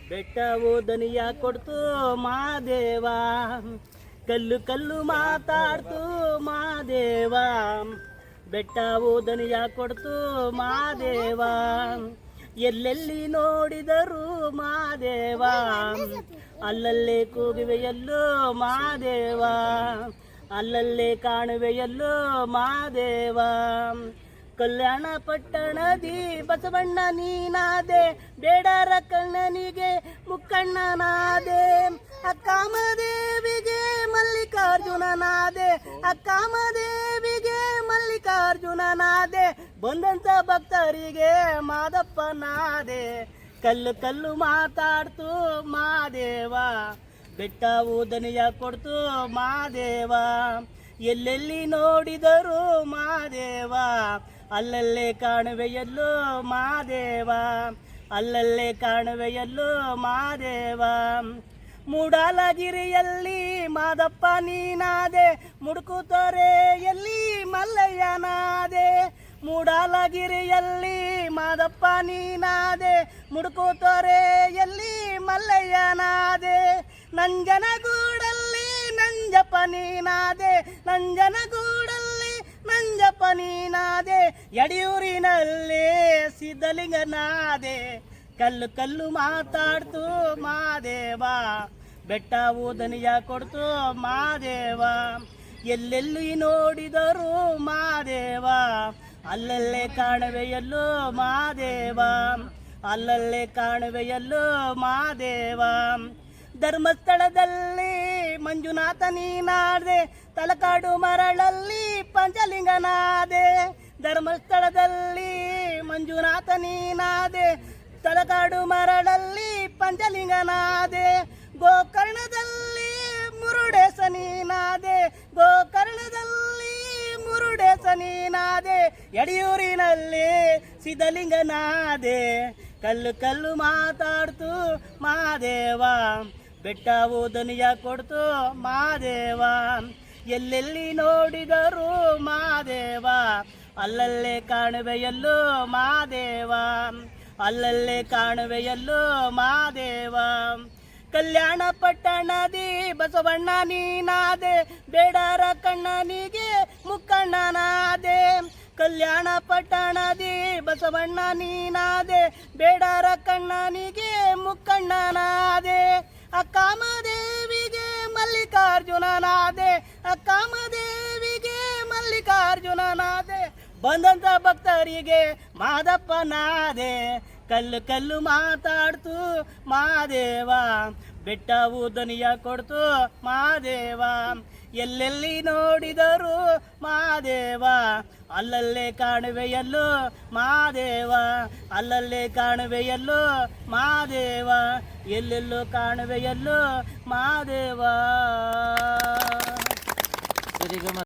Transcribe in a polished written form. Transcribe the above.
ಬೆಟ್ಟವು ದನಿಯ ಕೊಡ್ತು ಮಾದೇವ, ಕಲ್ಲು ಕಲ್ಲು ಮಾತಾಡ್ತು ಮಾದೇವ. ಬೆಟ್ಟವು ದನಿಯ ಕೊಡ್ತು ಮಾದೇವ, ಎಲ್ಲೆಲ್ಲಿ ನೋಡಿದರು ಮಾದೇವ. ಅಲ್ಲಲ್ಲೇ ಕೂಗುವೆಯಲ್ಲೋ ಮಾದೇವ, ಅಲ್ಲಲ್ಲೇ ಕಾಣುವೆಯಲ್ಲೋ ಮಾದೇವ. ಕಲ್ಯಾಣ ಪಟ್ಟಣದಿ ಬಸವಣ್ಣ ನೀನಾದೆ, ಬೇಡರ ಕಣ್ಣನಿಗೆ ಮುಕ್ಕಣ್ಣನಾದೆ. ಅಕ್ಕಾಮದೇವಿಗೆ ಮಲ್ಲಿಕಾರ್ಜುನನಾದೆ, ಅಕ್ಕಾಮದೇವಿಗೆ ಮಲ್ಲಿಕಾರ್ಜುನನಾದೆ. ಬಂದಂತ ಭಕ್ತರಿಗೆ ಮಾದಪ್ಪನಾದೆ, ಕಲ್ಲು ಕಲ್ಲು ಮಾತಾಡ್ತು ಮಾದೇವ. ಬೆಟ್ಟವು ದನಿಯ ಕೊಡ್ತು ಮಾದೇವ, ಎಲ್ಲೆಲ್ಲಿ ನೋಡಿದರು ಮಾದೇವ. ಅಲ್ಲಲ್ಲೇ ಕಾಣುವೆಯಲ್ಲೋ ಮಾದೇವ, ಅಲ್ಲಲ್ಲೇ ಕಾಣುವೆಯಲ್ಲೋ ಮಾದೇವ. ಮೂಡಲಗಿರಿಯಲ್ಲಿ ಮಾದಪ್ಪ ನೀನಾದೆ, ಮುಡುಕುತೊರೆಯಲ್ಲಿ ಮಲ್ಲಯ್ಯನಾದೆ. ಮೂಡಲಗಿರಿಯಲ್ಲಿ ಮಾದಪ್ಪ ನೀನಾದೆ, ಮುಡುಕುತೊರೆಯಲ್ಲಿ ಮಲ್ಲಯ್ಯನಾದೆ. ನಂಜನಗೂಡಲ್ಲಿ ನಂಜಪ್ಪ ನೀನಾದೆ, ನಂಜನಗೂಡಲ್ಲಿ ನಂಜಪ್ಪ ನೀನಾದೆ. ಯಡಿಯೂರಿನಲ್ಲಿ ಸಿದ್ಧಲಿಂಗನಾದೆ, ಕಲ್ಲು ಕಲ್ಲು ಮಾತಾಡ್ತು ಮಾದೇವ. ಬೆಟ್ಟವು ದನಿಯ ಕೊಡ್ತು ಮಾದೇವ, ಎಲ್ಲೆಲ್ಲಿ ನೋಡಿದರು ಮಾದೇವ. ಅಲ್ಲಲ್ಲೇ ಕಾಣುವೆಯಲ್ಲೋ ಮಾದೇವ, ಅಲ್ಲಲ್ಲೇ ಕಾಣುವೆಯಲ್ಲೋ ಮಾದೇವ. ಧರ್ಮಸ್ಥಳದಲ್ಲಿ ಮಂಜುನಾಥ ನೀನಾದೆ, ತಲಕಾಡು ಮರಳಲ್ಲಿ ಪಂಚಲಿಂಗನಾದೆ. ಧರ್ಮಸ್ಥಳದಲ್ಲಿ ಮಂಜುನಾಥ ನೀನಾದೆ, ತಲಕಾಡು ಮರಳಲ್ಲಿ ಪಂಚಲಿಂಗನಾದೆ. ಗೋಕರ್ಣದಲ್ಲಿ ಮುರುಡೇಶ ನೀನಾದೆ, ಗೋಕರ್ಣದಲ್ಲಿ ಮುರುಡೇಶ ನೀನಾದೆ. ಯಡಿಯೂರಿನಲ್ಲಿ ಸಿದ್ಧಲಿಂಗನಾದೆ, ಕಲ್ಲು ಕಲ್ಲು ಮಾತಾಡ್ತು ಮಾದೇವ. ಬೆಟ್ಟವು ದನಿಯ ಕೊಡ್ತು ಮಾದೇವ, ಎಲ್ಲೆಲ್ಲಿ ನೋಡಿದರು ಮಾದೇವ. ಅಲ್ಲಲ್ಲೇ ಕಾಣುವೆಯಲ್ಲೋ ಮಾದೇವ, ಅಲ್ಲಲ್ಲೇ ಕಾಣುವೆಯಲ್ಲೋ ಮಾದೇವ. ಕಲ್ಯಾಣ ಪಟ್ಟಣದಿ ಬಸವಣ್ಣ ನೀನಾದೆ, ಬೇಡರ ಕಣ್ಣನಿಗೆ ಮುಕ್ಕಣ್ಣನಾದೆ. ಕಲ್ಯಾಣ ಪಟ್ಟಣದಿ ಬಸವಣ್ಣ ನೀನಾದೆ, ಬೇಡರ ಕಣ್ಣನಿಗೆ ಮುಕ್ಕಣ್ಣನಾದೆ. ಅಕ್ಕಾಮದೇವಿಗೆ ಮಲ್ಲಿಕಾರ್ಜುನನಾದೆ, ಅಕ್ಕಾಮದೇವಿಗೆ ಮಲ್ಲಿಕಾರ್ಜುನನಾದೆ. ಬಂದಂತ ಭಕ್ತರಿಗೆ ಮಾದಪ್ಪನಾದೆ, ಕಲ್ಲು ಕಲ್ಲು ಮಾತಾಡ್ತು ಮಾದೇವ. ಬೆಟ್ಟವು ದನಿಯ ಕೊಡ್ತು ಮಾದೇವ, ಎಲ್ಲೆಲ್ಲಿ ನೋಡಿದರು ಮಾದೇವ. ಅಲ್ಲಲ್ಲೇ ಕಾಣುವೆಯಲ್ಲೋ ಮಾದೇವ, ಅಲ್ಲಲ್ಲೇ ಕಾಣುವೆಯಲ್ಲೋ ಮಾದೇವ. ಎಲ್ಲೆಲ್ಲೋ ಕಾಣುವೆಯಲ್ಲೋ ಮಾದೇವ.